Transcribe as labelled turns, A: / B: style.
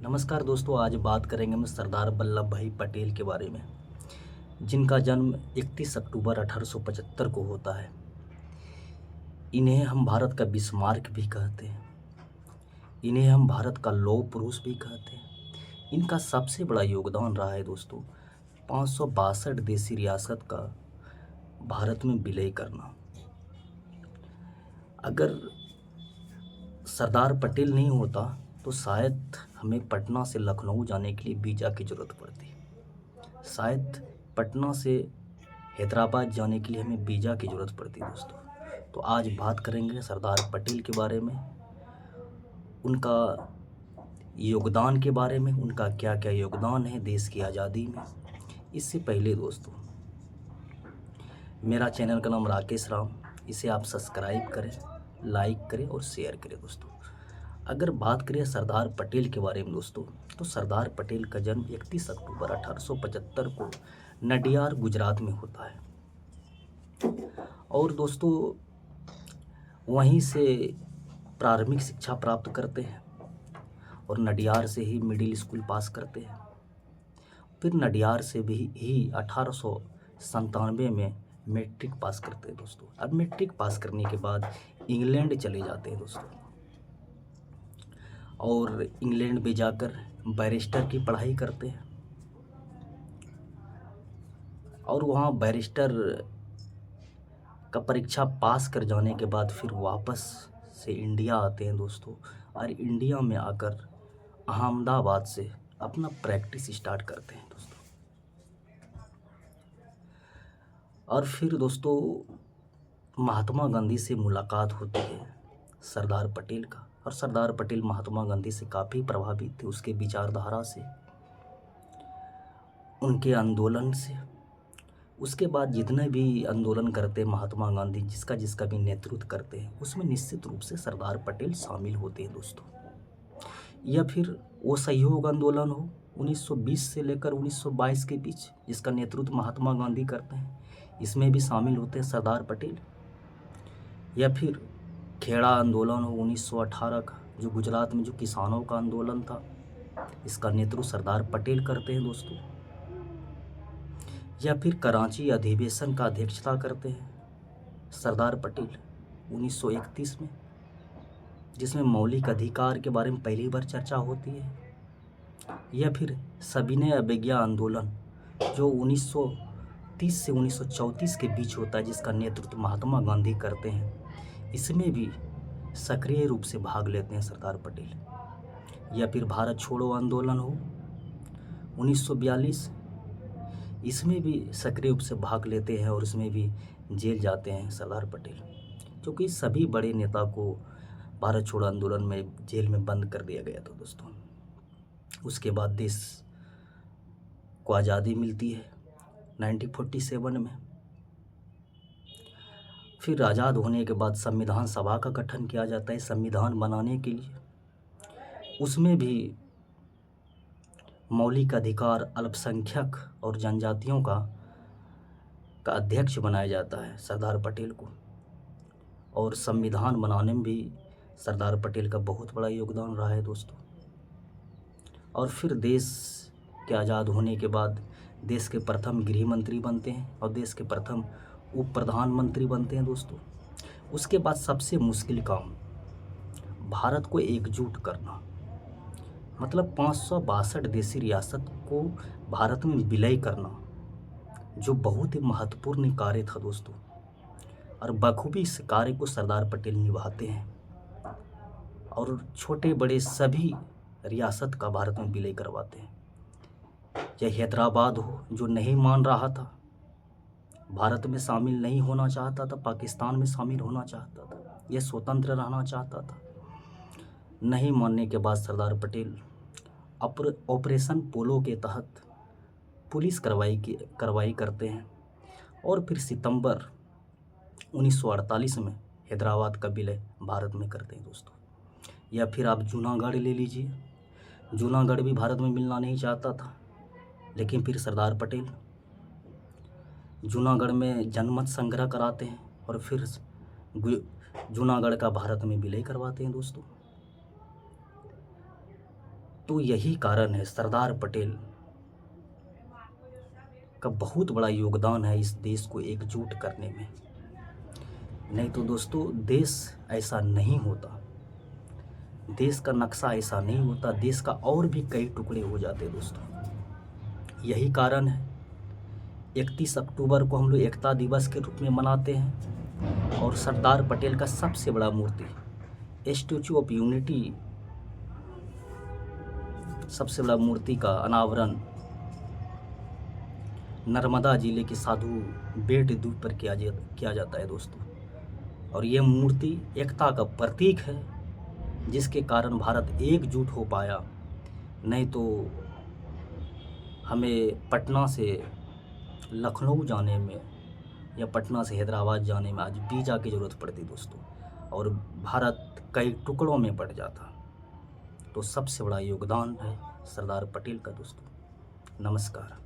A: नमस्कार दोस्तों, आज बात करेंगे हम सरदार वल्लभ भाई पटेल के बारे में, जिनका जन्म 31 अक्टूबर 1875 को होता है। इन्हें हम भारत का बिस्मार्क भी कहते हैं। इन्हें हम भारत का लौह पुरुष भी कहते हैं। इनका सबसे बड़ा योगदान रहा है दोस्तों 562 देशी रियासत का भारत में विलय करना। अगर सरदार पटेल नहीं होता तो शायद हमें पटना से लखनऊ जाने के लिए वीज़ा की ज़रूरत पड़ती। शायद पटना से हैदराबाद जाने के लिए हमें वीज़ा की ज़रूरत पड़ती दोस्तों। तो आज बात करेंगे सरदार पटेल के बारे में, उनका योगदान के बारे में, उनका क्या क्या योगदान है देश की आज़ादी में। इससे पहले दोस्तों, मेरा चैनल का नाम राकेश राम, इसे आप सब्सक्राइब करें, लाइक करें और शेयर करें दोस्तों। अगर बात करें सरदार पटेल के बारे में दोस्तों, तो सरदार पटेल का जन्म 31 अक्टूबर 1875 को नडियाद गुजरात में होता है। और दोस्तों वहीं से प्रारंभिक शिक्षा प्राप्त करते हैं और नडियाद से ही मिडिल स्कूल पास करते हैं। फिर नडियाद से भी 1897 में मैट्रिक पास करते हैं दोस्तों। अब मैट्रिक पास करने के बाद इंग्लैंड चले जाते हैं दोस्तों, और इंग्लैंड में जाकर बैरिस्टर की पढ़ाई करते हैं। और वहाँ बैरिस्टर का परीक्षा पास कर जाने के बाद फिर वापस से इंडिया आते हैं दोस्तों, और इंडिया में आकर अहमदाबाद से अपना प्रैक्टिस स्टार्ट करते हैं दोस्तों। और फिर दोस्तों महात्मा गांधी से मुलाकात होती है सरदार पटेल का, और सरदार पटेल महात्मा गांधी से काफ़ी प्रभावित थे, उसके विचारधारा से, उनके आंदोलन से। उसके बाद जितने भी आंदोलन करते महात्मा गांधी, जिसका जिसका भी नेतृत्व करते हैं, उसमें निश्चित रूप से सरदार पटेल शामिल होते हैं दोस्तों। या फिर वो सहयोग आंदोलन हो 1920 से लेकर 1922 के बीच, जिसका नेतृत्व महात्मा गांधी करते हैं, इसमें भी शामिल होते हैं सरदार पटेल। या फिर खेड़ा आंदोलन हो 1918 का, जो गुजरात में जो किसानों का आंदोलन था, इसका नेतृत्व सरदार पटेल करते हैं दोस्तों। या फिर कराची अधिवेशन का अध्यक्षता करते हैं सरदार पटेल 1931 में, जिसमें मौलिक अधिकार के बारे में पहली बार चर्चा होती है। या फिर सविनय अवज्ञा आंदोलन, जो 1930 से 1934 के बीच होता है, जिसका नेतृत्व महात्मा गांधी करते हैं, इसमें भी सक्रिय रूप से भाग लेते हैं सरदार पटेल। या फिर भारत छोड़ो आंदोलन हो 1942, इसमें भी सक्रिय रूप से भाग लेते हैं और इसमें भी जेल जाते हैं सरदार पटेल, क्योंकि सभी बड़े नेता को भारत छोड़ो आंदोलन में जेल में बंद कर दिया गया था दोस्तों। उसके बाद देश को आज़ादी मिलती है 1947 में। फिर आज़ाद होने के बाद संविधान सभा का गठन किया जाता है संविधान बनाने के लिए। उसमें भी मौलिक अधिकार, अल्पसंख्यक और जनजातियों का अध्यक्ष बनाया जाता है सरदार पटेल को। और संविधान बनाने में भी सरदार पटेल का बहुत बड़ा योगदान रहा है दोस्तों। और फिर देश के आज़ाद होने के बाद देश के प्रथम गृह मंत्री बनते हैं और देश के प्रथम उप प्रधानमंत्री बनते हैं दोस्तों। उसके बाद सबसे मुश्किल काम, भारत को एकजुट करना, मतलब 562 देशी रियासत को भारत में विलय करना, जो बहुत ही महत्वपूर्ण कार्य था दोस्तों। और बखूबी इस कार्य को सरदार पटेल निभाते हैं और छोटे बड़े सभी रियासत का भारत में विलय करवाते हैं। या हैदराबाद हो, जो नहीं मान रहा था, भारत में शामिल नहीं होना चाहता था, पाकिस्तान में शामिल होना चाहता था, यह स्वतंत्र रहना चाहता था। नहीं मानने के बाद सरदार पटेल ऑपरेशन पोलो के तहत पुलिस कार्रवाई करते हैं और फिर सितंबर 1948 में हैदराबाद का विलय भारत में करते हैं दोस्तों। या फिर आप जूनागढ़ ले लीजिए, जूनागढ़ भी भारत में मिलना नहीं चाहता था, लेकिन फिर सरदार पटेल जूनागढ़ में जनमत संग्रह कराते हैं और फिर जूनागढ़ का भारत में विलय करवाते हैं दोस्तों। तो यही कारण है, सरदार पटेल का बहुत बड़ा योगदान है इस देश को एकजुट करने में। नहीं तो दोस्तों देश ऐसा नहीं होता, देश का नक्शा ऐसा नहीं होता, देश का और भी कई टुकड़े हो जाते दोस्तों। यही कारण है 31 अक्टूबर को हम लोग एकता दिवस के रूप में मनाते हैं और सरदार पटेल का सबसे बड़ा मूर्ति स्टैचू ऑफ यूनिटी, सबसे बड़ा मूर्ति का अनावरण नर्मदा जिले के साधु बेट द्वीप पर किया जाता है दोस्तों। और ये मूर्ति एकता का प्रतीक है, जिसके कारण भारत एकजुट हो पाया। नहीं तो हमें पटना से लखनऊ जाने में या पटना से हैदराबाद जाने में आज वीज़ा की ज़रूरत पड़ती दोस्तों, और भारत कई टुकड़ों में पड़ जाता। तो सबसे बड़ा योगदान है सरदार पटेल का दोस्तों। नमस्कार।